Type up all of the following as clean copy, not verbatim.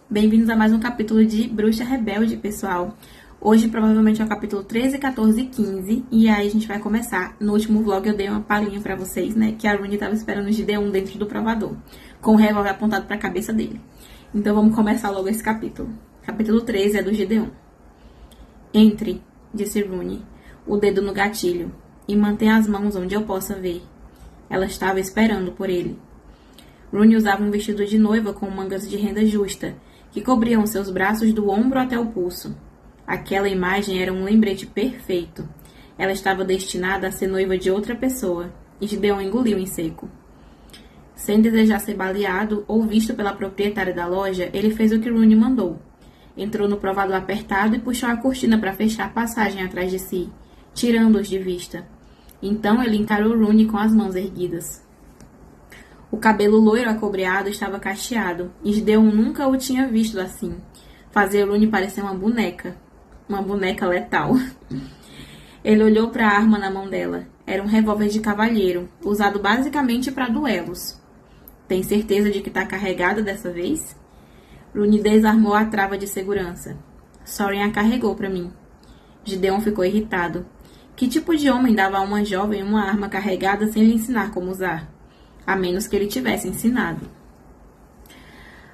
Bem-vindos a mais um capítulo de Bruxa Rebelde, pessoal. Hoje provavelmente é o capítulo 13, 14 e 15. E aí a gente vai começar. No último vlog eu dei uma palhinha pra vocês, né? Que a Rooney tava esperando o Gideon dentro do provador, com o revólver apontado pra cabeça dele. Então vamos começar logo esse capítulo. Capítulo 13 é do Gideon. Entre, disse Rooney, o dedo no gatilho, e mantenha as mãos onde eu possa ver. Ela estava esperando por ele. Rooney usava um vestido de noiva com mangas de renda justa, que cobriam seus braços do ombro até o pulso. Aquela imagem era um lembrete perfeito. Ela estava destinada a ser noiva de outra pessoa, e Gideon engoliu em seco. Sem desejar ser baleado ou visto pela proprietária da loja, ele fez o que Rooney mandou. Entrou no provador apertado e puxou a cortina para fechar a passagem atrás de si, tirando-os de vista. Então ele encarou Rooney com as mãos erguidas. O cabelo loiro acobreado estava cacheado, e Gideon nunca o tinha visto assim. Fazia Rooney parecer uma boneca letal. Ele olhou para a arma na mão dela. Era um revólver de cavalheiro, usado basicamente para duelos. Tem certeza de que está carregada dessa vez? Rooney desarmou a trava de segurança. Soren a carregou para mim. Gideon ficou irritado. Que tipo de homem dava a uma jovem uma arma carregada sem lhe ensinar como usar? A menos que ele tivesse ensinado.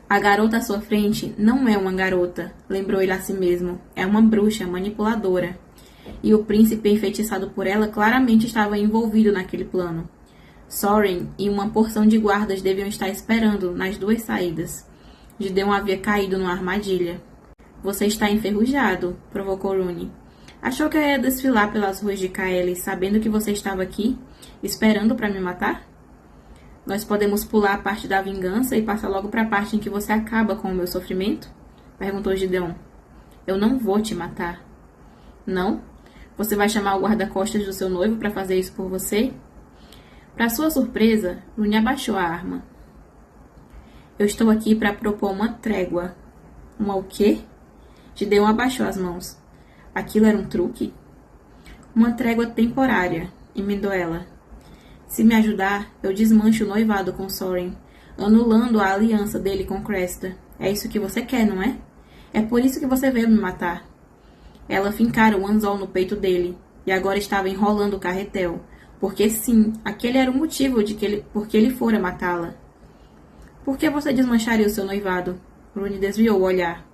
A garota à sua frente não é uma garota, lembrou ele a si mesmo. É uma bruxa manipuladora. E o príncipe enfeitiçado por ela claramente estava envolvido naquele plano. Soren e uma porção de guardas deviam estar esperando nas duas saídas. Gideon havia caído numa armadilha. Você está enferrujado, provocou Rooney. Achou que eu ia desfilar pelas ruas de Kaeli sabendo que você estava aqui, esperando para me matar? Nós podemos pular a parte da vingança e passar logo para a parte em que você acaba com o meu sofrimento? Perguntou Gideon. Eu não vou te matar. Não? Você vai chamar o guarda-costas do seu noivo para fazer isso por você? Para sua surpresa, Rooney abaixou a arma. Eu estou aqui para propor uma trégua. Uma o quê? Gideon abaixou as mãos. Aquilo era um truque? Uma trégua temporária, emendou ela. Se me ajudar, eu desmancho o noivado com Soren, anulando a aliança dele com Cresta. É isso que você quer, não é? É por isso que você veio me matar. Ela fincara o anzol no peito dele, e agora estava enrolando o carretel, porque sim, aquele era o motivo porque ele fora matá-la. Por que você desmancharia o seu noivado? Rooney desviou o olhar.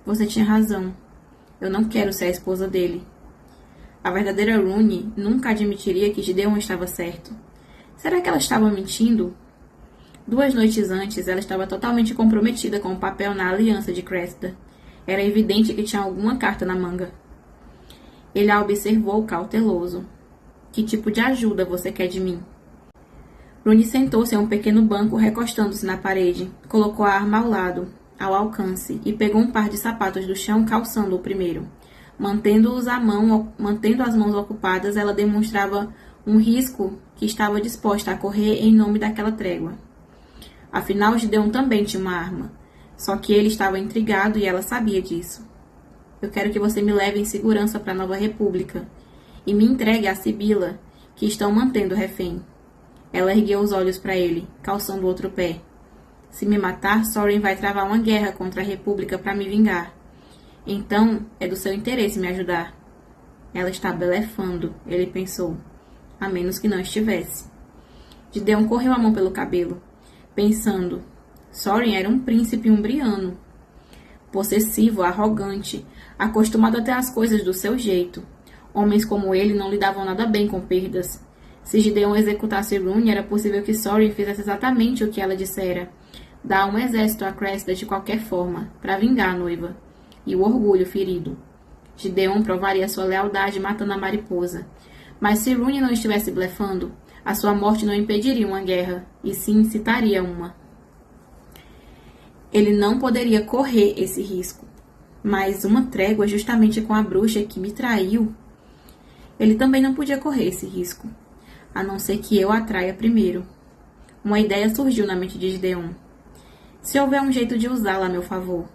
Você tinha razão. Eu não quero ser a esposa dele. A verdadeira Rooney nunca admitiria que Gideon estava certo. Será que ela estava mentindo? 2 noites antes, ela estava totalmente comprometida com o papel na aliança de Cresta. Era evidente que tinha alguma carta na manga. Ele a observou cauteloso. Que tipo de ajuda você quer de mim? Rooney sentou-se em um pequeno banco recostando-se na parede. Colocou a arma ao lado, ao alcance, e pegou um par de sapatos do chão calçando o primeiro. Mantendo as mãos ocupadas, ela demonstrava um risco que estava disposta a correr em nome daquela trégua. Afinal, Gideon também tinha uma arma. Só que ele estava intrigado e ela sabia disso. Eu quero que você me leve em segurança para a Nova República e me entregue a Sibila, que estão mantendo refém. Ela ergueu os olhos para ele, calçando o outro pé. Se me matar, Soren vai travar uma guerra contra a República para me vingar. Então, é do seu interesse me ajudar. Ela está blefando, ele pensou. A menos que não estivesse. Gideon correu a mão pelo cabelo, pensando. Soren era um príncipe umbriano. Possessivo, arrogante, acostumado a ter as coisas do seu jeito. Homens como ele não lidavam nada bem com perdas. Se Gideon executasse Rooney, era possível que Soren fizesse exatamente o que ela dissera. Dar um exército a Cresta de qualquer forma, para vingar a noiva. E o orgulho ferido. Gideon provaria sua lealdade matando a mariposa. Mas se Rooney não estivesse blefando, a sua morte não impediria uma guerra, e sim incitaria uma. Ele não poderia correr esse risco. Mas uma trégua justamente com a bruxa que me traiu. Ele também não podia correr esse risco, a não ser que eu a traia primeiro. Uma ideia surgiu na mente de Gideon. Se houver um jeito de usá-la a meu favor.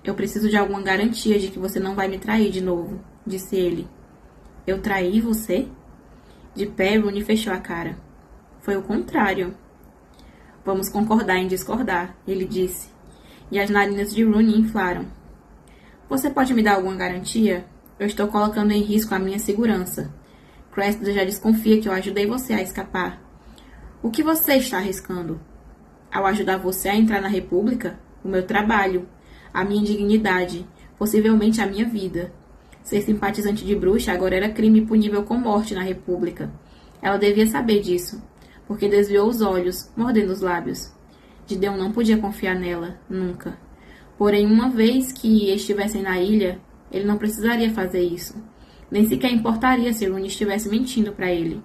Eu preciso de alguma garantia de que você não vai me trair de novo, disse ele. Eu traí você? De pé, Rooney fechou a cara. Foi o contrário. Vamos concordar em discordar, ele disse. e as narinas de Rooney inflaram. Você pode me dar alguma garantia? Eu estou colocando em risco a minha segurança. Cressida já desconfia que eu ajudei você a escapar. O que você está arriscando? Ao ajudar você a entrar na República? O meu trabalho, a minha dignidade, possivelmente a minha vida. Ser simpatizante de bruxa agora era crime punível com morte na República. Ela devia saber disso, porque desviou os olhos, mordendo os lábios. Gideon não podia confiar nela, nunca. Porém, uma vez que estivessem na ilha, ele não precisaria fazer isso. Nem sequer importaria se Rooney estivesse mentindo para ele.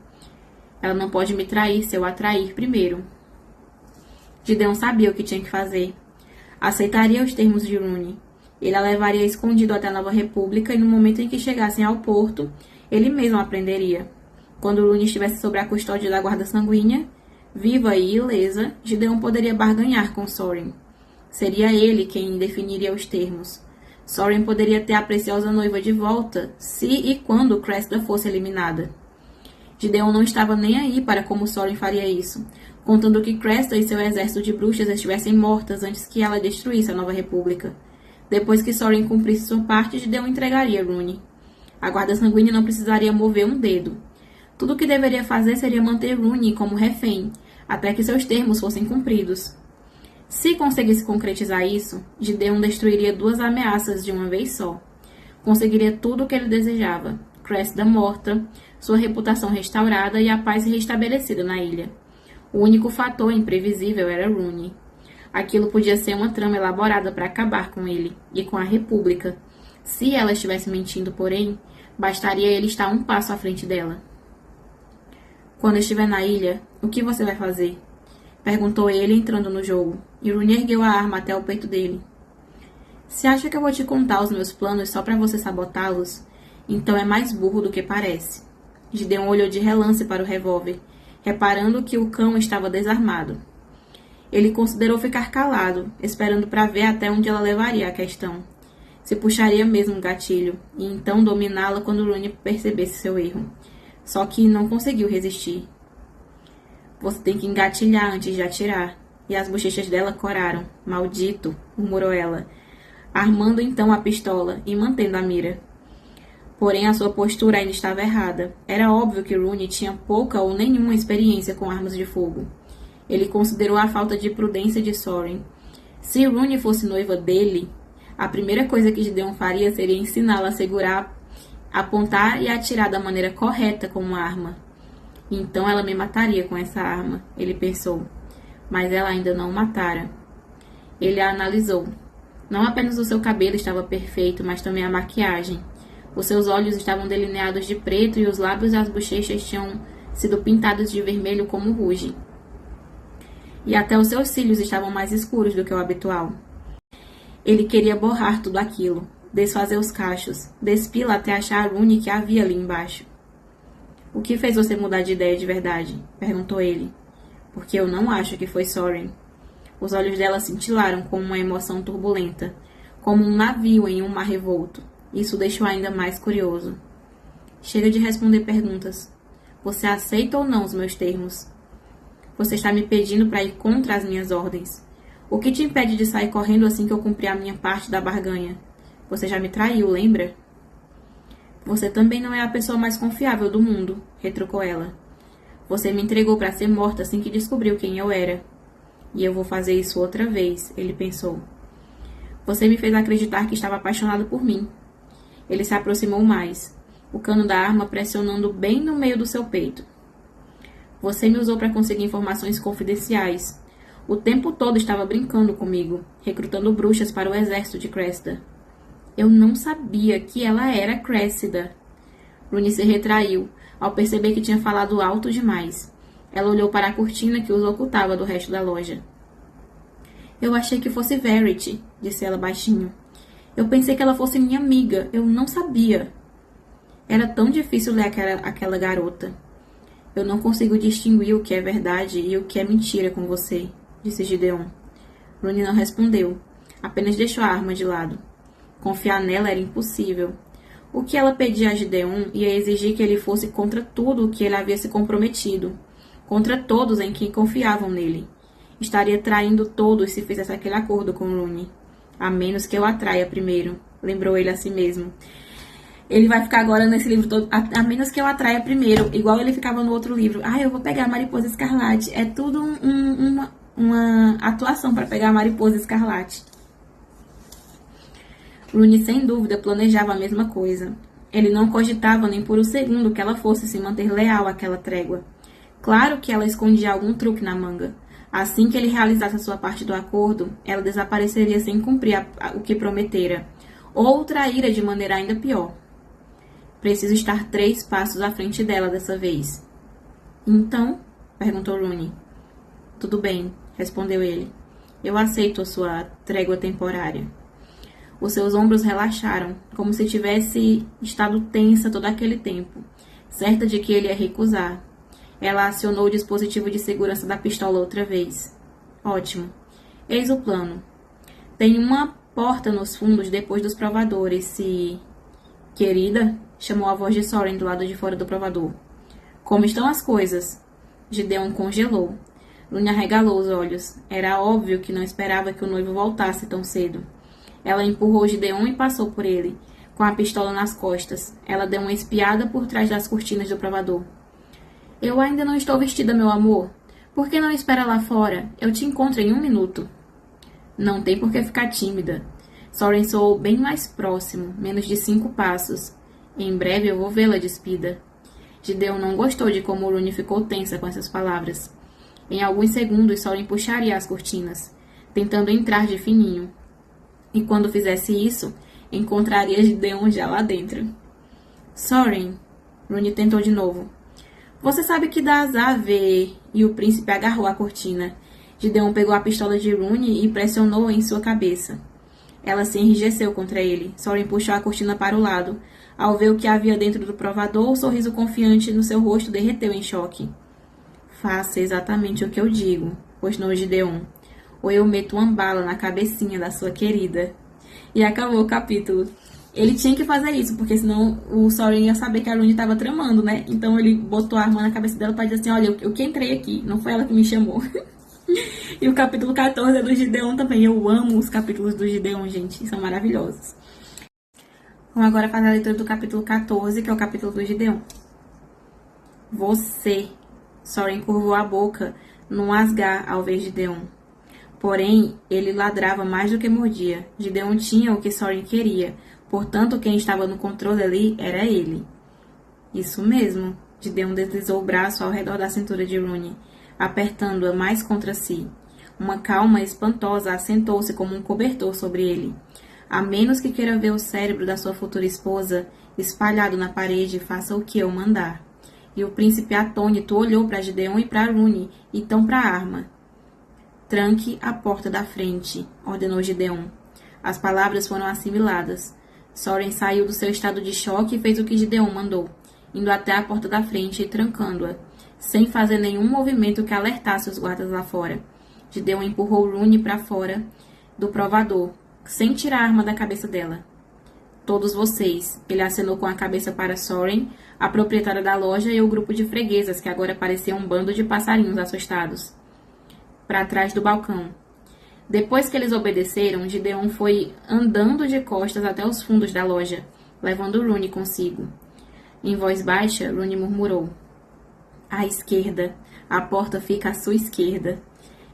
Ela não pode me trair se eu a trair primeiro. Gideon sabia o que tinha que fazer. Aceitaria os termos de Rooney. Ele a levaria escondido até a Nova República e no momento em que chegassem ao porto, ele mesmo a prenderia. Quando Rooney estivesse sob a custódia da guarda sanguínea, viva e ilesa, Gideon poderia barganhar com Soren. Seria ele quem definiria os termos. Soren poderia ter a preciosa noiva de volta se e quando Cressida fosse eliminada. Gideon não estava nem aí para como Soren faria isso, contando que Cressida e seu exército de bruxas estivessem mortas antes que ela destruísse a Nova República. Depois que Soren cumprisse sua parte, Gideon entregaria Rooney. A guarda sanguínea não precisaria mover um dedo. Tudo o que deveria fazer seria manter Rooney como refém, até que seus termos fossem cumpridos. Se conseguisse concretizar isso, Gideon destruiria 2 ameaças de uma vez só. Conseguiria tudo o que ele desejava: Cressida morta, sua reputação restaurada e a paz restabelecida na ilha. O único fator imprevisível era Rooney. Aquilo podia ser uma trama elaborada para acabar com ele e com a República. Se ela estivesse mentindo, porém, bastaria ele estar um passo à frente dela. Quando estiver na ilha, o que você vai fazer? Perguntou ele entrando no jogo, e Rooney ergueu a arma até o peito dele. Se acha que eu vou te contar os meus planos só para você sabotá-los, então é mais burro do que parece. Gideon olhou de relance para o revólver, reparando que o cão estava desarmado. Ele considerou ficar calado, esperando para ver até onde ela levaria a questão. Se puxaria mesmo um gatilho, e então dominá-la quando Rooney percebesse seu erro. Só que não conseguiu resistir. Você tem que engatilhar antes de atirar. E as bochechas dela coraram. Maldito, murmurou ela, armando então a pistola e mantendo a mira. Porém, a sua postura ainda estava errada. Era óbvio que Rooney tinha pouca ou nenhuma experiência com armas de fogo. Ele considerou a falta de prudência de Soren. Se Rooney fosse noiva dele, a primeira coisa que Gideon faria seria ensiná-la a segurar, apontar e atirar da maneira correta com uma arma. Então ela me mataria com essa arma, ele pensou. Mas ela ainda não o matara. Ele a analisou. Não apenas o seu cabelo estava perfeito, mas também a maquiagem. Os seus olhos estavam delineados de preto e os lábios e as bochechas tinham sido pintados de vermelho como ruge. E até os seus cílios estavam mais escuros do que o habitual. Ele queria borrar tudo aquilo, desfazer os cachos, despi-la até achar a Rooney que havia ali embaixo. O que fez você mudar de ideia de verdade? Perguntou ele. Porque eu não acho que foi Soren. Os olhos dela cintilaram com uma emoção turbulenta, como um navio em um mar revolto. Isso o deixou ainda mais curioso. Chega de responder perguntas. Você aceita ou não os meus termos? Você está me pedindo para ir contra as minhas ordens. O que te impede de sair correndo assim que eu cumprir a minha parte da barganha? Você já me traiu, lembra? Você também não é a pessoa mais confiável do mundo, retrucou ela. Você me entregou para ser morta assim que descobriu quem eu era. E eu vou fazer isso outra vez, ele pensou. Você me fez acreditar que estava apaixonado por mim. Ele se aproximou mais, o cano da arma pressionando bem no meio do seu peito. Você me usou para conseguir informações confidenciais. O tempo todo estava brincando comigo, recrutando bruxas para o exército de Cressida. Eu não sabia que ela era Cressida. Rooney se retraiu, ao perceber que tinha falado alto demais. Ela olhou para a cortina que os ocultava do resto da loja. Eu achei que fosse Verity, disse ela baixinho. Eu pensei que ela fosse minha amiga. Eu não sabia. Era tão difícil ler aquela garota. Eu não consigo distinguir o que é verdade e o que é mentira com você, disse Gideon. Rooney não respondeu. Apenas deixou a arma de lado. Confiar nela era impossível. O que ela pedia a Gideon ia exigir que ele fosse contra tudo o que ele havia se comprometido, contra todos em quem confiavam nele. Estaria traindo todos se fizesse aquele acordo com Rooney. A menos que eu atraia primeiro, lembrou ele a si mesmo. Ele vai ficar agora nesse livro todo, a menos que eu atraia primeiro, igual ele ficava no outro livro. Eu vou pegar a Mariposa Escarlate. É tudo uma atuação para pegar a Mariposa Escarlate. Rooney, sem dúvida, planejava a mesma coisa. Ele não cogitava nem por um segundo que ela fosse se manter leal àquela trégua. Claro que ela escondia algum truque na manga. Assim que ele realizasse a sua parte do acordo, ela desapareceria sem cumprir o que prometera, ou traíra de maneira ainda pior. Preciso estar 3 passos à frente dela dessa vez. Então? Perguntou Rooney. Tudo bem, respondeu ele. Eu aceito a sua trégua temporária. Os seus ombros relaxaram, como se tivesse estado tensa todo aquele tempo, certa de que ele ia recusar. Ela acionou o dispositivo de segurança da pistola outra vez. Ótimo. Eis o plano. Tem uma porta nos fundos depois dos provadores, se... Querida, chamou a voz de Soren do lado de fora do provador. Como estão as coisas? Gideon congelou. Rooney arregalou os olhos. Era óbvio que não esperava que o noivo voltasse tão cedo. Ela empurrou Gideon e passou por ele, com a pistola nas costas. Ela deu uma espiada por trás das cortinas do provador. Eu ainda não estou vestida, meu amor. Por que não espera lá fora? Eu te encontro em 1 minuto. Não tem por que ficar tímida. Soren soou bem mais próximo, menos de 5 passos. Em breve eu vou vê-la despida. Gideon não gostou de como Rooney ficou tensa com essas palavras. Em alguns segundos, Soren puxaria as cortinas, tentando entrar de fininho. E quando fizesse isso, encontraria Gideon já lá dentro. Soren, Rooney tentou de novo. Você sabe que dá azar ver... E o príncipe agarrou a cortina. Gideon pegou a pistola de Rooney e pressionou em sua cabeça. Ela se enrijeceu contra ele. Soren puxou a cortina para o lado. Ao ver o que havia dentro do provador, o sorriso confiante no seu rosto derreteu em choque. Faça exatamente o que eu digo, rosnou Gideon. Ou eu meto uma bala na cabecinha da sua querida. E acabou o capítulo. Ele tinha que fazer isso, porque senão o Soren ia saber que a Rooney estava tramando, né? Então ele botou a arma na cabeça dela para dizer assim, olha, eu que entrei aqui, não foi ela que me chamou. E o capítulo 14 é do Gideon também. Eu amo os capítulos do Gideon, gente. São maravilhosos. Vamos agora fazer a leitura do capítulo 14, que é o capítulo do Gideon. Você. Soren curvou a boca num asgar ao ver Gideon. Porém, ele ladrava mais do que mordia. Gideon tinha o que Soren queria. Portanto, quem estava no controle ali era ele. Isso mesmo. Gideon deslizou o braço ao redor da cintura de Rooney, apertando-a mais contra si. Uma calma espantosa assentou-se como um cobertor sobre ele. A menos que queira ver o cérebro da sua futura esposa espalhado na parede, faça o que eu mandar. E o príncipe atônito olhou para Gideon e para Rooney, e então para a arma. Tranque a porta da frente, ordenou Gideon. As palavras foram assimiladas. Soren saiu do seu estado de choque e fez o que Gideon mandou, indo até a porta da frente e trancando-a, sem fazer nenhum movimento que alertasse os guardas lá fora. Gideon empurrou Rooney para fora do provador, sem tirar a arma da cabeça dela. Todos vocês, ele acenou com a cabeça para Soren, a proprietária da loja e o grupo de freguesas, que agora parecia um bando de passarinhos assustados. Para trás do balcão. Depois que eles obedeceram, Gideon foi andando de costas até os fundos da loja, levando Rooney consigo. Em voz baixa, Rooney murmurou. À esquerda. A porta fica à sua esquerda.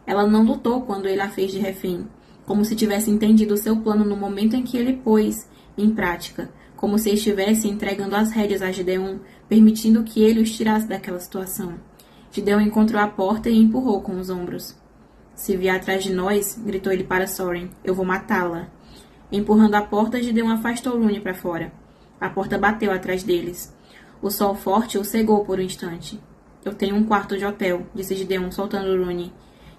Ela não lutou quando ele a fez de refém, como se tivesse entendido o seu plano no momento em que ele pôs em prática, como se estivesse entregando as rédeas a Gideon, permitindo que ele os tirasse daquela situação. Gideon encontrou a porta e empurrou com os ombros. Se vier atrás de nós, gritou ele para Soren, eu vou matá-la. Empurrando a porta, Gideon afastou Rooney para fora. A porta bateu atrás deles. O sol forte o cegou por um instante. Eu tenho um quarto de hotel, disse Gideon, soltando Rooney.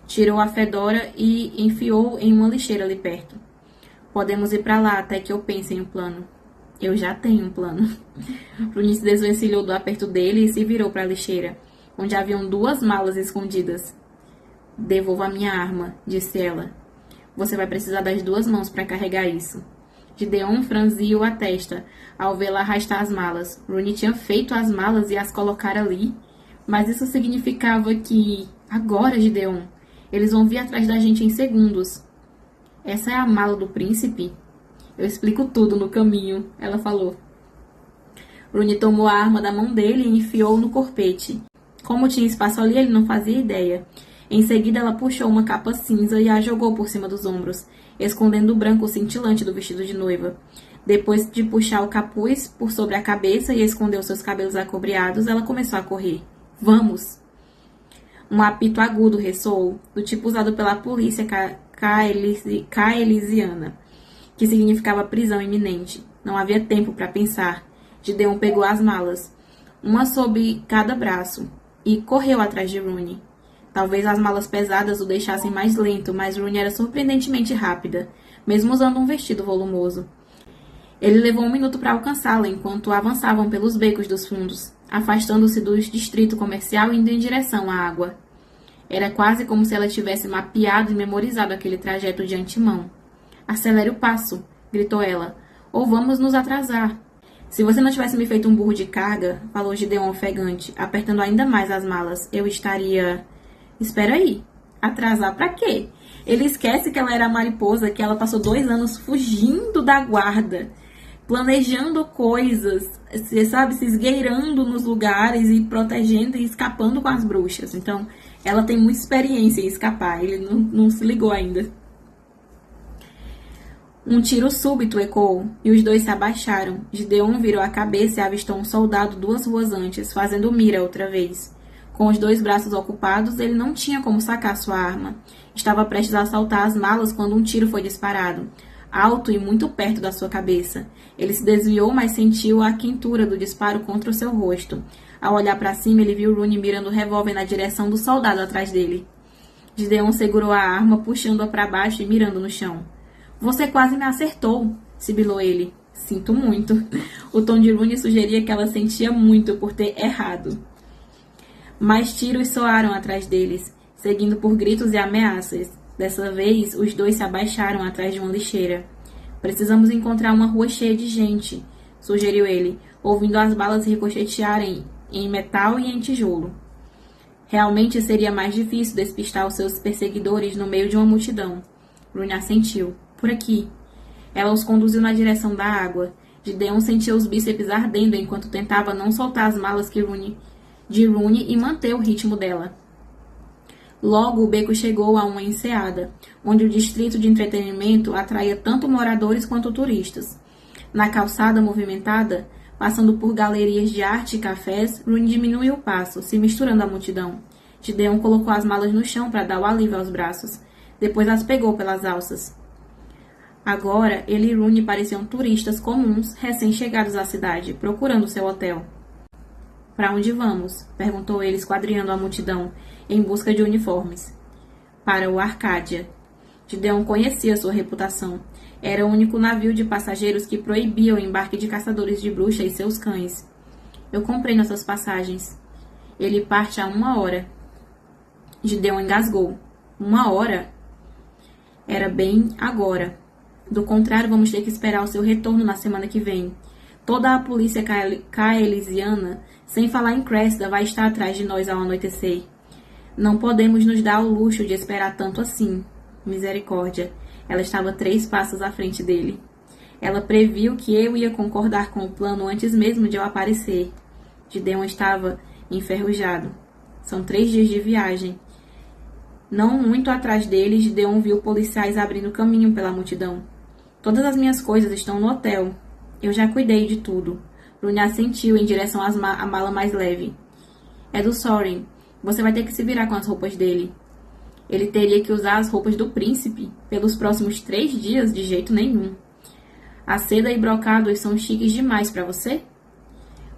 Tirou a fedora e enfiou em uma lixeira ali perto. Podemos ir para lá até que eu pense em um plano. Eu já tenho um plano. Rooney se desvencilhou do aperto dele e se virou para a lixeira, onde haviam 2 malas escondidas. Devolva a minha arma, disse ela. Você vai precisar das 2 mãos para carregar isso. Gideon franziu a testa ao vê-la arrastar as malas. Rooney tinha feito as malas e as colocar ali. Mas isso significava que... Agora, Gideon, eles vão vir atrás da gente em segundos. Essa é a mala do príncipe? Eu explico tudo no caminho, ela falou. Rooney tomou a arma da mão dele e enfiou no corpete. Como tinha espaço ali, ele não fazia ideia. Em seguida, ela puxou uma capa cinza e a jogou por cima dos ombros, escondendo o branco cintilante do vestido de noiva. Depois de puxar o capuz por sobre a cabeça e esconder os seus cabelos acobreados, ela começou a correr. Vamos! Um apito agudo ressoou, do tipo usado pela polícia caelisiana, que significava prisão iminente. Não havia tempo para pensar. Gideon pegou as malas, uma sob cada braço, e correu atrás de Rooney. Talvez as malas pesadas o deixassem mais lento, mas Rooney era surpreendentemente rápida, mesmo usando um vestido volumoso. Ele levou 1 minuto para alcançá-la enquanto avançavam pelos becos dos fundos, afastando-se do distrito comercial e indo em direção à água. Era quase como se ela tivesse mapeado e memorizado aquele trajeto de antemão. Acelere o passo, gritou ela, ou vamos nos atrasar. Se você não tivesse me feito um burro de carga, falou Gideon ofegante, apertando ainda mais as malas, eu estaria... Espera aí, atrasar pra quê? Ele esquece que ela era a mariposa, que ela passou 2 anos fugindo da guarda, planejando coisas, sabe, se esgueirando nos lugares e protegendo e escapando com as bruxas. Então, ela tem muita experiência em escapar, ele não se ligou ainda. Um tiro súbito ecoou, e os dois se abaixaram. Gideon virou a cabeça e avistou um soldado 2 ruas antes, fazendo mira outra vez. Com os 2 braços ocupados, ele não tinha como sacar sua arma. Estava prestes a assaltar as malas quando um tiro foi disparado, alto e muito perto da sua cabeça. Ele se desviou, mas sentiu a quentura do disparo contra o seu rosto. Ao olhar para cima, ele viu Rooney mirando o revólver na direção do soldado atrás dele. Gideon segurou a arma, puxando-a para baixo e mirando no chão. Você quase me acertou, sibilou ele. Sinto muito. O tom de Rooney sugeria que ela sentia muito por ter errado. Mais tiros soaram atrás deles, seguindo por gritos e ameaças. Dessa vez, os 2 se abaixaram atrás de uma lixeira. Precisamos encontrar uma rua cheia de gente, sugeriu ele, ouvindo as balas ricochetearem em metal e em tijolo. Realmente seria mais difícil despistar os seus perseguidores no meio de uma multidão. Rooney assentiu. Por aqui. Ela os conduziu na direção da água. Gideon sentia os bíceps ardendo enquanto tentava não soltar as malas de Rooney e manter o ritmo dela. Logo, o beco chegou a uma enseada, onde o distrito de entretenimento atraía tanto moradores quanto turistas. Na calçada movimentada, passando por galerias de arte e cafés, Rooney diminuiu o passo, se misturando à multidão. Gideon colocou as malas no chão para dar o alívio aos braços. Depois as pegou pelas alças. Agora, ele e Rooney pareciam turistas comuns, recém-chegados à cidade, procurando seu hotel. Para onde vamos? Perguntou ele, esquadrinhando a multidão, em busca de uniformes. Para o Arcádia. Gideon conhecia sua reputação. Era o único navio de passageiros que proibia o embarque de caçadores de bruxa e seus cães. Eu comprei nossas passagens. Ele parte a 1 hora. Gideon engasgou. 1 hora? Era bem agora. Do contrário, vamos ter que esperar o seu retorno na semana que vem. Toda a polícia caelisiana, sem falar em Cressida, vai estar atrás de nós ao anoitecer. Não podemos nos dar o luxo de esperar tanto assim. Misericórdia. Ela estava 3 passos à frente dele. Ela previu que eu ia concordar com o plano antes mesmo de eu aparecer. Gideon estava enferrujado. São 3 dias de viagem. Não muito atrás dele, Gideon viu policiais abrindo caminho pela multidão. Todas as minhas coisas estão no hotel. Eu já cuidei de tudo. Rooney assentiu em direção à mala mais leve. É do Soren. Você vai ter que se virar com as roupas dele. Ele teria que usar as roupas do príncipe pelos próximos 3 dias? De jeito nenhum. A seda e brocados são chiques demais para você?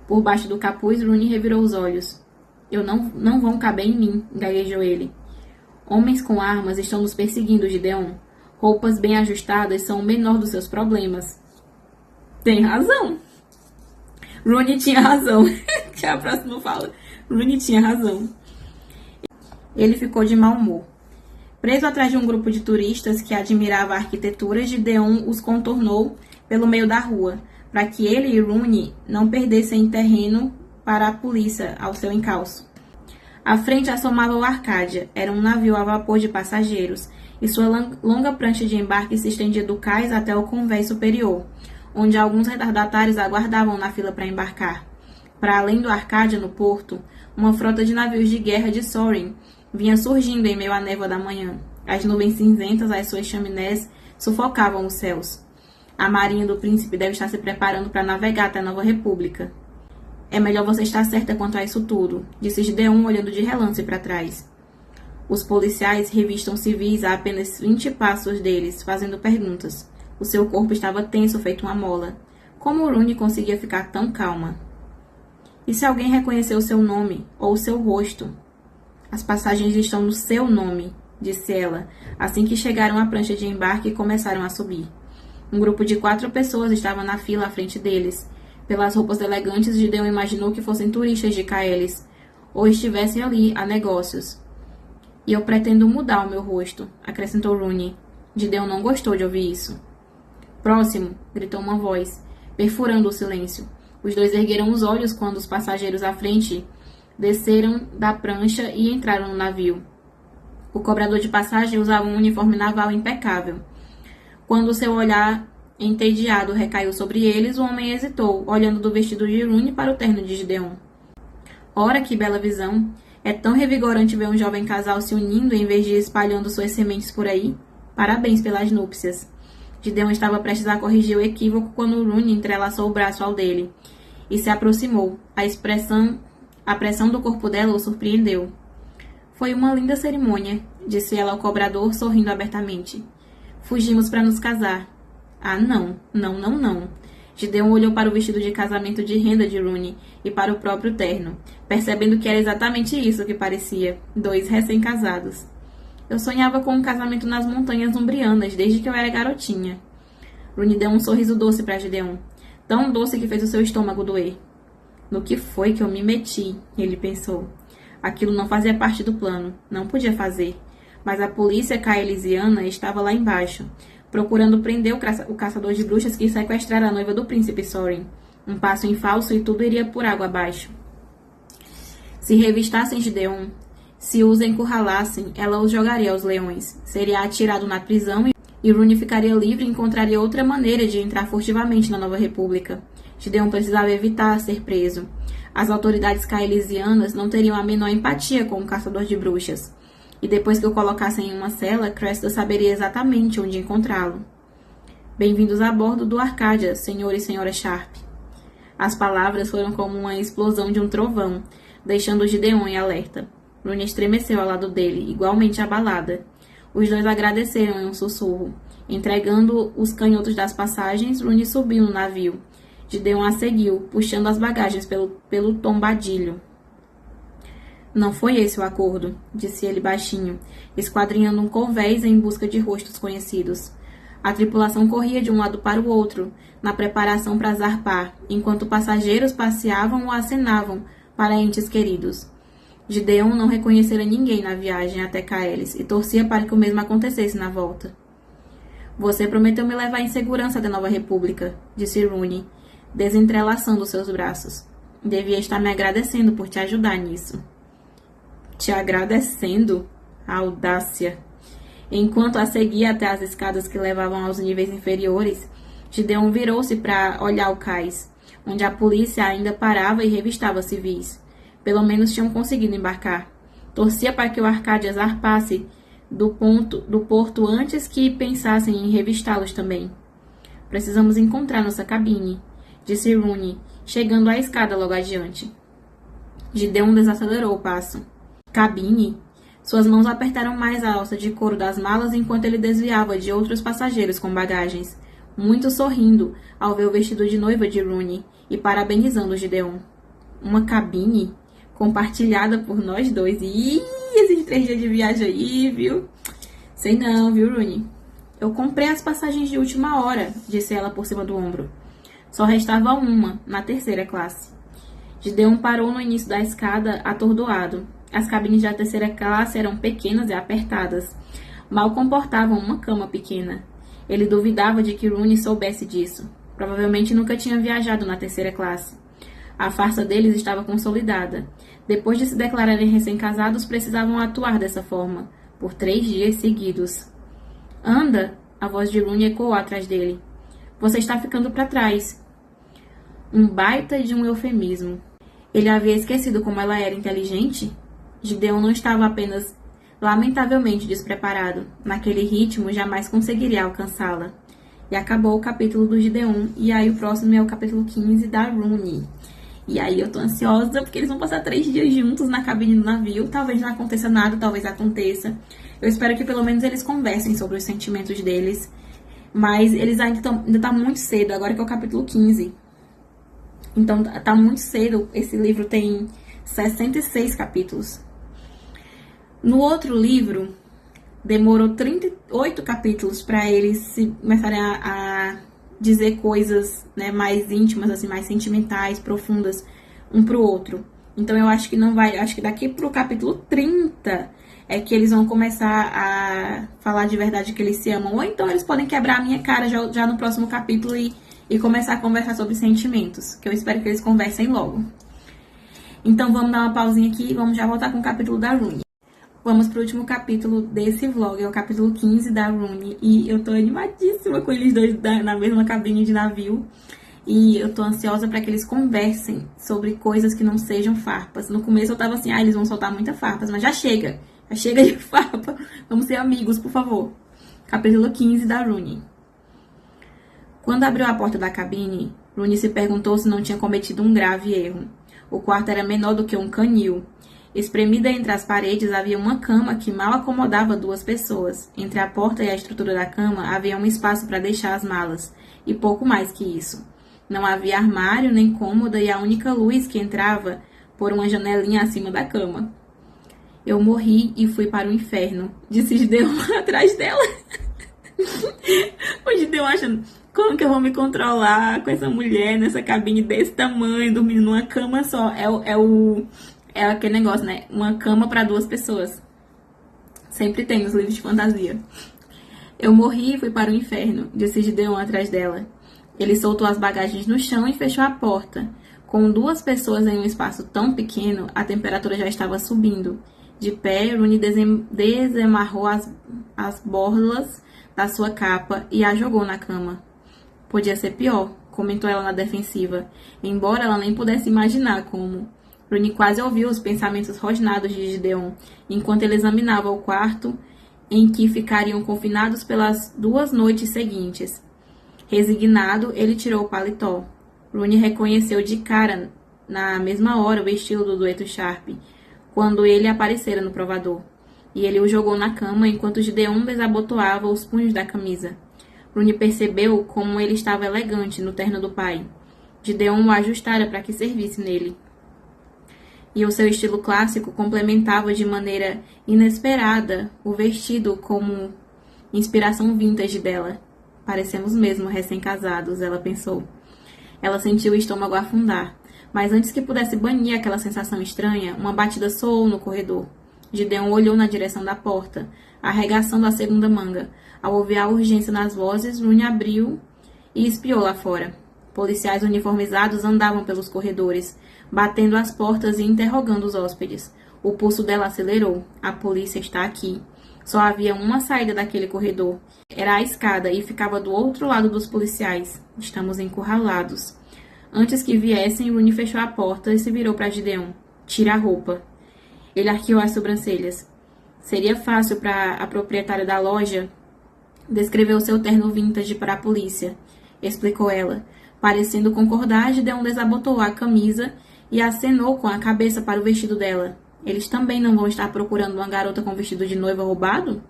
Por baixo do capuz, Rooney revirou os olhos. Não vão caber em mim, gaguejou ele. Homens com armas estão nos perseguindo, Gideon. Roupas bem ajustadas são o menor dos seus problemas. Tem razão. Rooney tinha razão. Que a próxima fala. Rooney tinha razão. Ele ficou de mau humor. Preso atrás de um grupo de turistas que admirava a arquitetura, Gideon os contornou pelo meio da rua, para que ele e Rooney não perdessem terreno para a polícia ao seu encalço. À frente assomava o Arcadia. Era um navio a vapor de passageiros, e sua longa prancha de embarque se estendia do cais até o convés superior, onde alguns retardatários aguardavam na fila para embarcar. Para além do Arcadia, no porto, uma frota de navios de guerra de Sorin vinha surgindo em meio à névoa da manhã. As nuvens cinzentas às suas chaminés sufocavam os céus. A marinha do príncipe deve estar se preparando para navegar até a Nova República. É melhor você estar certa quanto a isso tudo, disse Gideon olhando de relance para trás. Os policiais revistam civis a apenas 20 passos deles, fazendo perguntas. O seu corpo estava tenso, feito uma mola. Como Rune conseguia ficar tão calma? E se alguém reconheceu o seu nome, ou o seu rosto? As passagens estão no seu nome, disse ela, assim que chegaram à prancha de embarque e começaram a subir. Um grupo de 4 pessoas estava na fila à frente deles. Pelas roupas elegantes, Gideon imaginou que fossem turistas de Kaelis, ou estivessem ali a negócios. E eu pretendo mudar o meu rosto, acrescentou Rune. Gideon não gostou de ouvir isso. Próximo, gritou uma voz, perfurando o silêncio. Os dois ergueram os olhos quando os passageiros à frente desceram da prancha e entraram no navio. O cobrador de passagem usava um uniforme naval impecável. Quando seu olhar entediado recaiu sobre eles, o homem hesitou, olhando do vestido de Rune para o terno de Gideon. Ora, que bela visão! É tão revigorante ver um jovem casal se unindo em vez de espalhando suas sementes por aí. Parabéns pelas núpcias. Gideon estava prestes a corrigir o equívoco quando Rune entrelaçou o braço ao dele e se aproximou. A pressão do corpo dela o surpreendeu. Foi uma linda cerimônia, disse ela ao cobrador, sorrindo abertamente. Fugimos para nos casar. Ah, não. Gideon olhou para o vestido de casamento de renda de Rune e para o próprio terno, percebendo que era exatamente isso que parecia, 2 recém-casados. Eu sonhava com um casamento nas montanhas umbrianas desde que eu era garotinha. Rune deu um sorriso doce para Gideon, tão doce que fez o seu estômago doer. No que foi que eu me meti? Ele pensou. Aquilo não fazia parte do plano, não podia fazer. Mas a polícia caelisiana estava lá embaixo, procurando prender o caçador de bruxas que sequestrara a noiva do príncipe Sorin. Um passo em falso e tudo iria por água abaixo. Se revistassem Gideon, se os encurralassem, ela os jogaria aos leões. Seria atirado na prisão e Rune ficaria livre e encontraria outra maneira de entrar furtivamente na Nova República. Gideon precisava evitar ser preso. As autoridades caelisianas não teriam a menor empatia com o caçador de bruxas. E depois que o colocassem em uma cela, Cressida saberia exatamente onde encontrá-lo. Bem-vindos a bordo do Arcadia, senhor e senhora Sharp. As palavras foram como uma explosão de um trovão, deixando Gideon em alerta. Rune estremeceu ao lado dele, igualmente abalada. Os dois agradeceram em um sussurro. Entregando os canhotos das passagens, Rune subiu no navio. Gideon a seguiu, puxando as bagagens pelo tombadilho. Não foi esse o acordo, disse ele baixinho, esquadrinhando um convés em busca de rostos conhecidos. A tripulação corria de um lado para o outro, na preparação para zarpar, enquanto passageiros passeavam ou acenavam para entes queridos. Gideon não reconhecera ninguém na viagem até Kaelis e torcia para que o mesmo acontecesse na volta. Você prometeu me levar em segurança da Nova República, disse Rune, desentrelaçando seus braços. Devia estar me agradecendo por te ajudar nisso. Te agradecendo? A audácia! Enquanto a seguia até as escadas que levavam aos níveis inferiores, Gideon virou-se para olhar o cais, onde a polícia ainda parava e revistava civis. Pelo menos tinham conseguido embarcar. Torcia para que o Arcadia zarpasse do porto antes que pensassem em revistá-los também. Precisamos encontrar nossa cabine, disse Rune, chegando à escada logo adiante. Gideon desacelerou o passo. Cabine? Suas mãos apertaram mais a alça de couro das malas enquanto ele desviava de outros passageiros com bagagens, muito sorrindo ao ver o vestido de noiva de Rune e parabenizando Gideon. Uma cabine? Compartilhada por nós dois. Ih, esses 3 dias de viagem aí, viu? Sei não, viu, Rune? Eu comprei as passagens de última hora, disse ela por cima do ombro. Só restava uma, na 3ª classe. Gideon parou no início da escada, atordoado. As cabines da 3ª classe eram pequenas e apertadas. Mal comportavam uma cama pequena. Ele duvidava de que Rune soubesse disso. Provavelmente nunca tinha viajado na 3ª classe. A farsa deles estava consolidada. Depois de se declararem recém-casados, precisavam atuar dessa forma, por 3 dias seguidos. Anda! A voz de Rooney ecoou atrás dele. Você está ficando para trás. Um baita de um eufemismo. Ele havia esquecido como ela era inteligente? Gideon não estava apenas lamentavelmente despreparado. Naquele ritmo, jamais conseguiria alcançá-la. E acabou o capítulo do Gideon, e aí o próximo é o capítulo 15 da Rooney. E aí eu tô ansiosa, porque eles vão passar 3 dias juntos na cabine do navio. Talvez não aconteça nada, talvez aconteça. Eu espero que pelo menos eles conversem sobre os sentimentos deles. Mas eles ainda tá muito cedo, agora que é o capítulo 15. Então tá muito cedo, esse livro tem 66 capítulos. No outro livro, demorou 38 capítulos para eles começarem a dizer coisas, né, mais íntimas, assim, mais sentimentais, profundas, um pro outro. Então eu acho que não vai, acho que daqui pro capítulo 30 é que eles vão começar a falar de verdade que eles se amam. Ou então eles podem quebrar a minha cara já no próximo capítulo e começar a conversar sobre sentimentos, que eu espero que eles conversem logo. Então vamos dar uma pausinha aqui e vamos já voltar com o capítulo da Rooney. Vamos pro último capítulo desse vlog, é o capítulo 15 da Rooney. E eu tô animadíssima com eles dois na mesma cabine de navio. E eu tô ansiosa para que eles conversem sobre coisas que não sejam farpas. No começo eu tava assim, eles vão soltar muita farpas, mas já chega de farpa. Vamos ser amigos, por favor. Capítulo 15 da Rooney. Quando abriu a porta da cabine, Rooney se perguntou se não tinha cometido um grave erro. O quarto era menor do que um canil. Espremida entre as paredes havia uma cama que mal acomodava 2 pessoas. Entre a porta e a estrutura da cama havia um espaço para deixar as malas, e pouco mais que isso. Não havia armário nem cômoda e a única luz que entrava por uma janelinha acima da cama. Eu morri e fui para o inferno, disse Gideon atrás dela. O Gideon achando, como que eu vou me controlar com essa mulher nessa cabine desse tamanho, dormindo numa cama só? É aquele negócio, né? Uma cama para 2 pessoas. Sempre tem nos livros de fantasia. Eu morri e fui para o inferno, disse Gideon atrás dela. Ele soltou as bagagens no chão e fechou a porta. Com 2 pessoas em um espaço tão pequeno, a temperatura já estava subindo. De pé, Rooney desamarrou as borlas da sua capa e a jogou na cama. Podia ser pior, comentou ela na defensiva, embora ela nem pudesse imaginar como. Rooney quase ouviu os pensamentos rosnados de Gideon, enquanto ele examinava o quarto em que ficariam confinados pelas 2 noites seguintes. Resignado, ele tirou o paletó. Rooney reconheceu de cara, na mesma hora, o estilo do dueto Sharp, quando ele aparecera no provador. E ele o jogou na cama enquanto Gideon desabotoava os punhos da camisa. Rooney percebeu como ele estava elegante no terno do pai. Gideon o ajustara para que servisse nele. E o seu estilo clássico complementava de maneira inesperada o vestido como inspiração vintage dela. Parecemos mesmo recém-casados, ela pensou. Ela sentiu o estômago afundar, mas antes que pudesse banir aquela sensação estranha, uma batida soou no corredor. Gideon olhou na direção da porta, arregaçando a segunda manga. Ao ouvir a urgência nas vozes, Rooney abriu e espiou lá fora. Policiais uniformizados andavam pelos corredores, batendo as portas e interrogando os hóspedes. O pulso dela acelerou. A polícia está aqui. Só havia uma saída daquele corredor. Era a escada e ficava do outro lado dos policiais. Estamos encurralados. Antes que viessem, Rooney fechou a porta e se virou para Gideon. Tira a roupa. Ele arqueou as sobrancelhas. Seria fácil para a proprietária da loja descrever o seu terno vintage para a polícia, explicou ela. Parecendo concordar, Gideon desabotou a camisa e acenou com a cabeça para o vestido dela. Eles também não vão estar procurando uma garota com vestido de noiva roubado?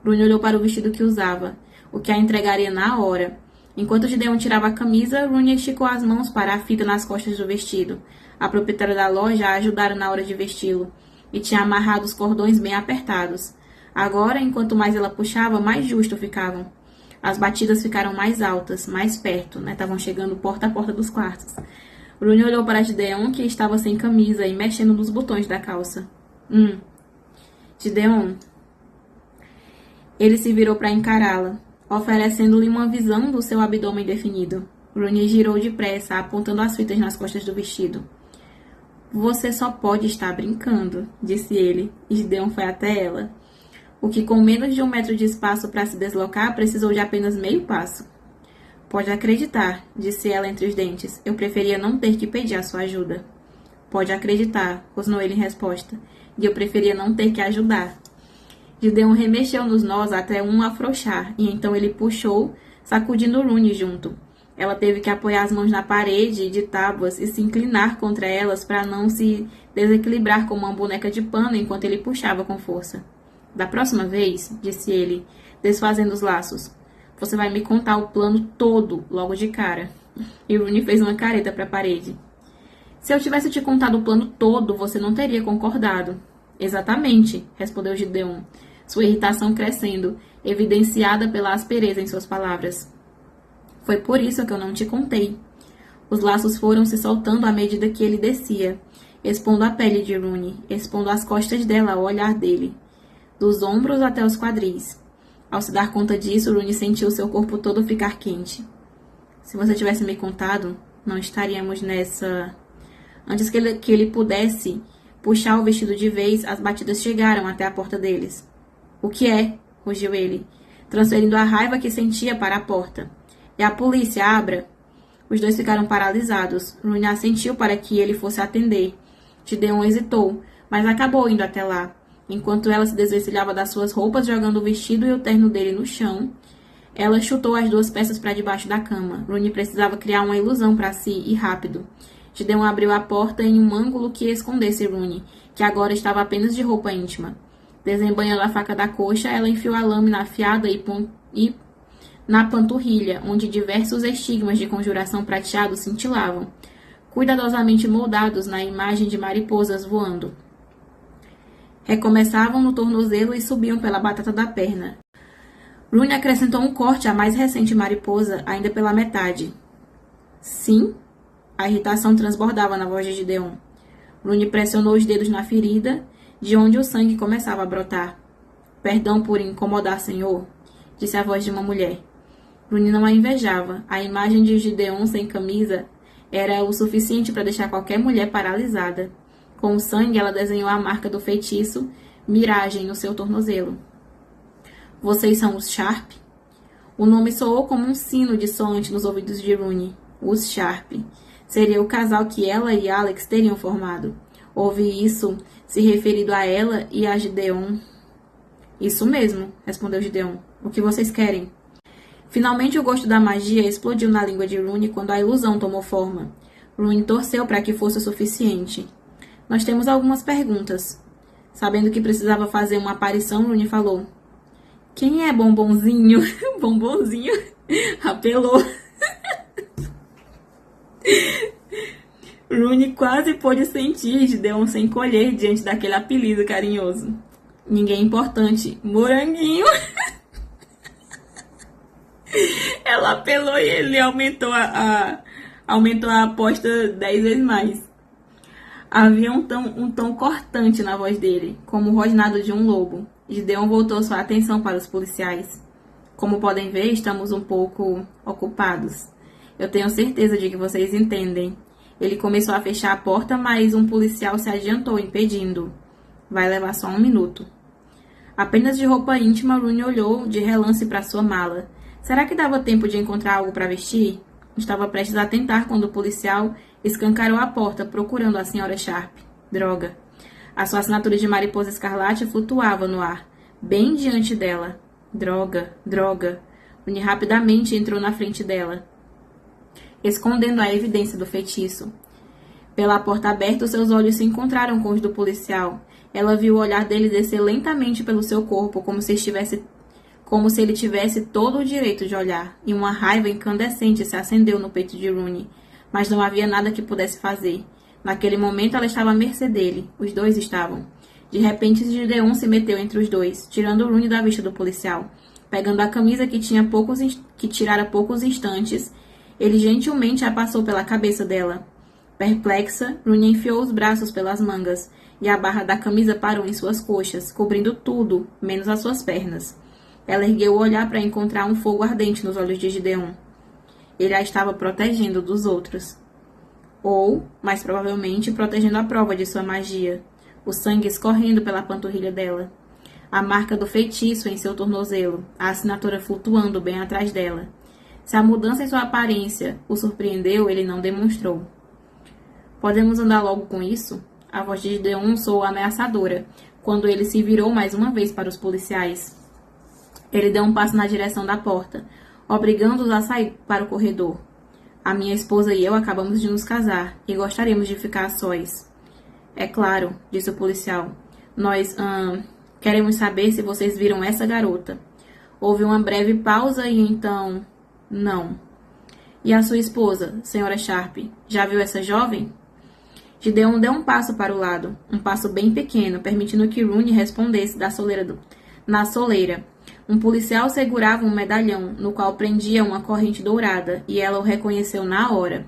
Rooney olhou para o vestido que usava, o que a entregaria na hora. Enquanto Gideon tirava a camisa, Rooney esticou as mãos para a fita nas costas do vestido. A proprietária da loja a ajudara na hora de vesti-lo e tinha amarrado os cordões bem apertados. Agora, enquanto mais ela puxava, mais justo ficavam. As batidas ficaram mais altas, mais perto, né? Estavam chegando porta a porta dos quartos. Rooney olhou para Gideon, que estava sem camisa e mexendo nos botões da calça. Gideon. Ele se virou para encará-la, oferecendo-lhe uma visão do seu abdômen definido. Rooney girou depressa, apontando as fitas nas costas do vestido. Você só pode estar brincando, disse ele, e Gideon foi até ela. O que com menos de 1 metro de espaço para se deslocar precisou de apenas meio passo. Pode acreditar, disse ela entre os dentes. Eu preferia não ter que pedir a sua ajuda. Pode acreditar, rosnou ele em resposta. E eu preferia não ter que ajudar. Gideon remexeu nos nós até um afrouxar, e então ele puxou, sacudindo Rooney junto. Ela teve que apoiar as mãos na parede de tábuas e se inclinar contra elas para não se desequilibrar como uma boneca de pano enquanto ele puxava com força. Da próxima vez, disse ele, desfazendo os laços, você vai me contar o plano todo, logo de cara. E Rooney fez uma careta para a parede. Se eu tivesse te contado o plano todo, você não teria concordado. Exatamente, respondeu Gideon, sua irritação crescendo, evidenciada pela aspereza em suas palavras. Foi por isso que eu não te contei. Os laços foram se soltando à medida que ele descia, expondo a pele de Rooney, expondo as costas dela ao olhar dele, dos ombros até os quadris. Ao se dar conta disso, Rooney sentiu seu corpo todo ficar quente. Se você tivesse me contado, não estaríamos nessa... Antes que ele pudesse puxar o vestido de vez, as batidas chegaram até a porta deles. O que é? Rugiu ele, transferindo a raiva que sentia para a porta. É a polícia, abra! Os dois ficaram paralisados. Rooney assentiu para que ele fosse atender. Gideon hesitou, mas acabou indo até lá. Enquanto ela se desvencilhava das suas roupas, jogando o vestido e o terno dele no chão, ela chutou as 2 peças para debaixo da cama. Rooney precisava criar uma ilusão para si, e rápido. Gideon abriu a porta em um ângulo que escondesse Rooney, que agora estava apenas de roupa íntima. Desembanhando a faca da coxa, ela enfiou a lâmina afiada e na panturrilha, onde diversos estigmas de conjuração prateados cintilavam, cuidadosamente moldados na imagem de mariposas voando. Recomeçavam no tornozelo e subiam pela batata da perna. Rooney acrescentou um corte à mais recente mariposa, ainda pela metade. Sim? A irritação transbordava na voz de Gideon. Rooney pressionou os dedos na ferida, de onde o sangue começava a brotar. Perdão por incomodar, senhor, disse a voz de uma mulher. Rooney não a invejava. A imagem de Gideon sem camisa era o suficiente para deixar qualquer mulher paralisada. Com o sangue, ela desenhou a marca do feitiço, Miragem, no seu tornozelo. Vocês são os Sharp? O nome soou como um sino dissonante nos ouvidos de Rooney. Os Sharp. Seria o casal que ela e Alex teriam formado. Ouvi isso se referido a ela e a Gideon. Isso mesmo, respondeu Gideon. O que vocês querem? Finalmente o gosto da magia explodiu na língua de Rooney quando a ilusão tomou forma. Rooney torceu para que fosse o suficiente. Nós temos algumas perguntas. Sabendo que precisava fazer uma aparição, Rooney falou. Quem é Bombonzinho? Bombonzinho apelou. Rooney quase pôde sentir Gideon se encolher diante daquele apelido carinhoso. Ninguém importante. Moranguinho. Ela apelou e ele aumentou a aposta 10 vezes mais. Havia um tom cortante na voz dele, como o rosnado de um lobo. Gideon voltou sua atenção para os policiais. Como podem ver, estamos um pouco ocupados. Eu tenho certeza de que vocês entendem. Ele começou a fechar a porta, mas um policial se adiantou, impedindo. Vai levar só 1 minuto. Apenas de roupa íntima, Rooney olhou de relance para sua mala. Será que dava tempo de encontrar algo para vestir? Estava prestes a tentar quando o policial escancarou a porta, procurando a senhora Sharp. Droga. A sua assinatura de mariposa escarlate flutuava no ar, bem diante dela. Droga, droga. Rooney rapidamente entrou na frente dela, escondendo a evidência do feitiço. Pela porta aberta, seus olhos se encontraram com os do policial. Ela viu o olhar dele descer lentamente pelo seu corpo, como se ele tivesse todo o direito de olhar, e uma raiva incandescente se acendeu no peito de Rooney, mas não havia nada que pudesse fazer. Naquele momento, ela estava à mercê dele. Os dois estavam. De repente, Gideon se meteu entre os dois, tirando Rooney da vista do policial. Pegando a camisa que tirara há poucos instantes, ele gentilmente a passou pela cabeça dela. Perplexa, Rooney enfiou os braços pelas mangas, e a barra da camisa parou em suas coxas, cobrindo tudo, menos as suas pernas. Ela ergueu o olhar para encontrar um fogo ardente nos olhos de Gideon. Ele a estava protegendo dos outros. Ou, mais provavelmente, protegendo a prova de sua magia. O sangue escorrendo pela panturrilha dela. A marca do feitiço em seu tornozelo. A assinatura flutuando bem atrás dela. Se a mudança em sua aparência o surpreendeu, ele não demonstrou. Podemos andar logo com isso? A voz de Gideon soou ameaçadora, quando ele se virou mais uma vez para os policiais. Ele deu um passo na direção da porta, obrigando-os a sair para o corredor. A minha esposa e eu acabamos de nos casar, e gostaríamos de ficar a sós. É claro, disse o policial. Nós, queremos saber se vocês viram essa garota. Houve uma breve pausa e então... Não. E a sua esposa, senhora Sharp, já viu essa jovem? Gideon deu um passo para o lado, um passo bem pequeno, permitindo que Rooney respondesse na soleira. Um policial segurava um medalhão, no qual prendia uma corrente dourada, e ela o reconheceu na hora.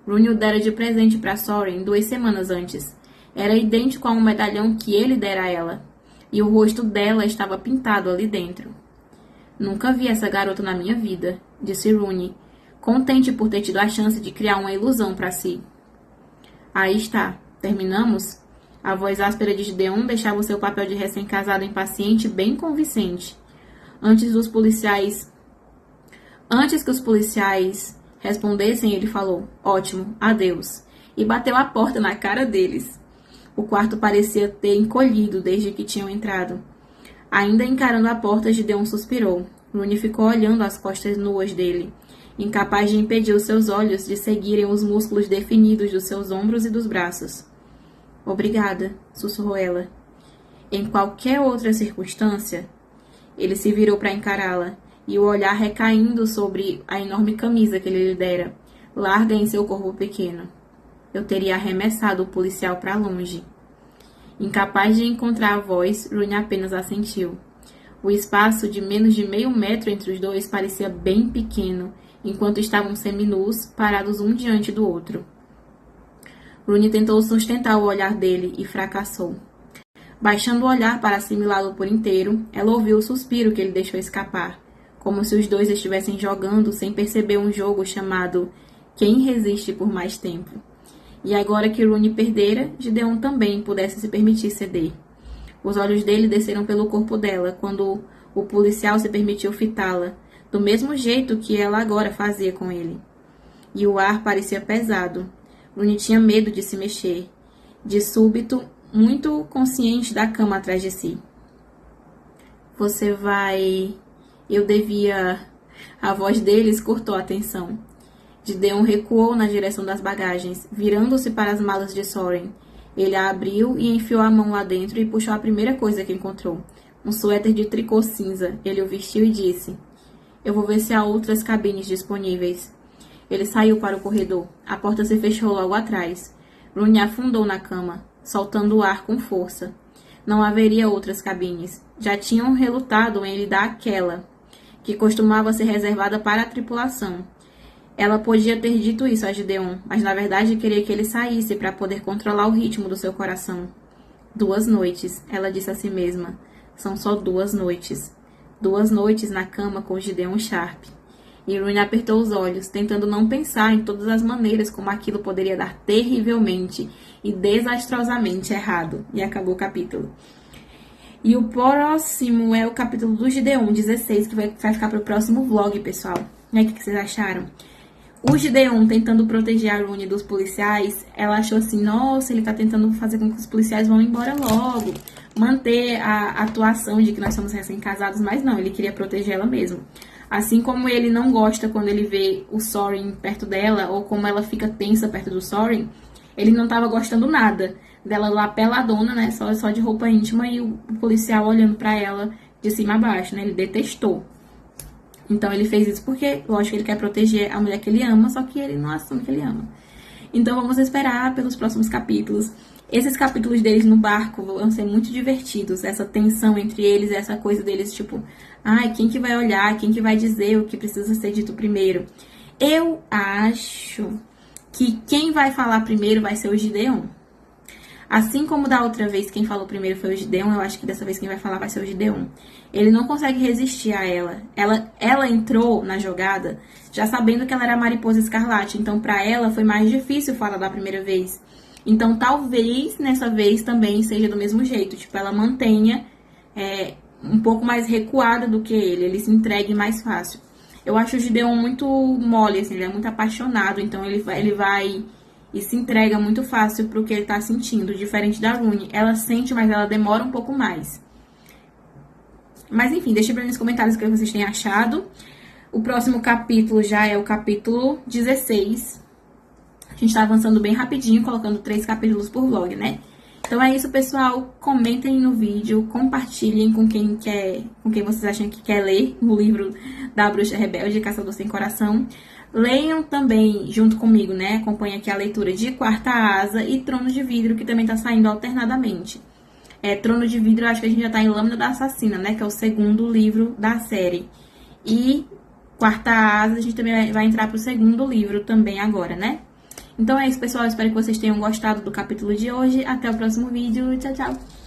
Rooney o dera de presente para Soren 2 semanas antes. Era idêntico a um medalhão que ele dera a ela, e o rosto dela estava pintado ali dentro. Nunca vi essa garota na minha vida, disse Rooney, contente por ter tido a chance de criar uma ilusão para si. Aí está. Terminamos? A voz áspera de Gideon deixava o seu papel de recém-casado impaciente bem convincente. Antes que os policiais respondessem, ele falou, ótimo, adeus, e bateu a porta na cara deles. O quarto parecia ter encolhido desde que tinham entrado. Ainda encarando a porta, Gideon suspirou. Rooney ficou olhando as costas nuas dele, incapaz de impedir os seus olhos de seguirem os músculos definidos dos seus ombros e dos braços. Obrigada, sussurrou ela. Em qualquer outra circunstância... Ele se virou para encará-la, e o olhar recaindo sobre a enorme camisa que ele lhe dera, larga em seu corpo pequeno. Eu teria arremessado o policial para longe. Incapaz de encontrar a voz, Rooney apenas assentiu. O espaço de menos de meio metro entre os dois parecia bem pequeno, enquanto estavam seminus, parados um diante do outro. Rooney tentou sustentar o olhar dele e fracassou. Baixando o olhar para assimilá-lo por inteiro, ela ouviu o suspiro que ele deixou escapar, como se os dois estivessem jogando sem perceber um jogo chamado Quem Resiste por Mais Tempo. E agora que Rooney perdera, Gideon também pudesse se permitir ceder. Os olhos dele desceram pelo corpo dela, quando o policial se permitiu fitá-la, do mesmo jeito que ela agora fazia com ele. E o ar parecia pesado. Rooney tinha medo de se mexer. De súbito, muito consciente da cama atrás de si. Você vai... Eu devia... A voz deles cortou a tensão. Gideon recuou na direção das bagagens, virando-se para as malas de Soren. Ele a abriu e enfiou a mão lá dentro e puxou a primeira coisa que encontrou. Um suéter de tricô cinza. Ele o vestiu e disse... Eu vou ver se há outras cabines disponíveis. Ele saiu para o corredor. A porta se fechou logo atrás. Rooney afundou na cama, soltando o ar com força. Não haveria outras cabines. Já tinham relutado em lhe dar aquela, que costumava ser reservada para a tripulação. Ela podia ter dito isso a Gideon, mas na verdade queria que ele saísse para poder controlar o ritmo do seu coração. 2 noites, ela disse a si mesma. São só 2 noites. 2 noites na cama com Gideon Sharp. E Rooney apertou os olhos, tentando não pensar em todas as maneiras como aquilo poderia dar terrivelmente e desastrosamente errado. E acabou o capítulo. E o próximo é o capítulo do Gideon 16, que vai ficar para o próximo vlog, pessoal. E aí, o que vocês acharam? O Gideon tentando proteger a Rooney dos policiais, ela achou assim, nossa, ele tá tentando fazer com que os policiais vão embora logo, manter a atuação de que nós somos recém-casados, mas não, ele queria proteger ela mesmo. Assim como ele não gosta quando ele vê o Soren perto dela, ou como ela fica tensa perto do Soren, ele não tava gostando nada dela lá peladona, né, só de roupa íntima, e o policial olhando pra ela de cima a baixo, né, ele detestou. Então ele fez isso porque, lógico, ele quer proteger a mulher que ele ama, só que ele não assume que ele ama. Então vamos esperar pelos próximos capítulos. Esses capítulos deles no barco vão ser muito divertidos. Essa tensão entre eles, essa coisa deles, tipo... Ai, quem que vai olhar? Quem que vai dizer o que precisa ser dito primeiro? Eu acho que quem vai falar primeiro vai ser o Gideon. Assim como da outra vez quem falou primeiro foi o Gideon, eu acho que dessa vez quem vai falar vai ser o Gideon. Ele não consegue resistir a ela. Ela entrou na jogada já sabendo que ela era a Mariposa Escarlate, então pra ela foi mais difícil falar da primeira vez. Então talvez nessa vez também seja do mesmo jeito, tipo, ela mantenha um pouco mais recuada do que ele se entregue mais fácil. Eu acho o Gideon muito mole, assim, ele é muito apaixonado, então ele vai e se entrega muito fácil pro que ele tá sentindo, diferente da Rune. Ela sente, mas ela demora um pouco mais. Mas enfim, deixa pra mim nos comentários o que vocês têm achado. O próximo capítulo já é o capítulo 16. A gente tá avançando bem rapidinho, colocando 3 capítulos por vlog, né? Então é isso, pessoal. Comentem no vídeo, compartilhem com quem vocês acham que quer ler o livro da Bruxa Rebelde, Caçador Sem Coração. Leiam também, junto comigo, né? Acompanhe aqui a leitura de Quarta Asa e Trono de Vidro, que também tá saindo alternadamente. Trono de Vidro, eu acho que a gente já tá em Lâmina da Assassina, né? Que é o segundo livro da série. E Quarta Asa, a gente também vai entrar pro segundo livro também agora, né? Então é isso, pessoal. Espero que vocês tenham gostado do capítulo de hoje. Até o próximo vídeo. Tchau, tchau!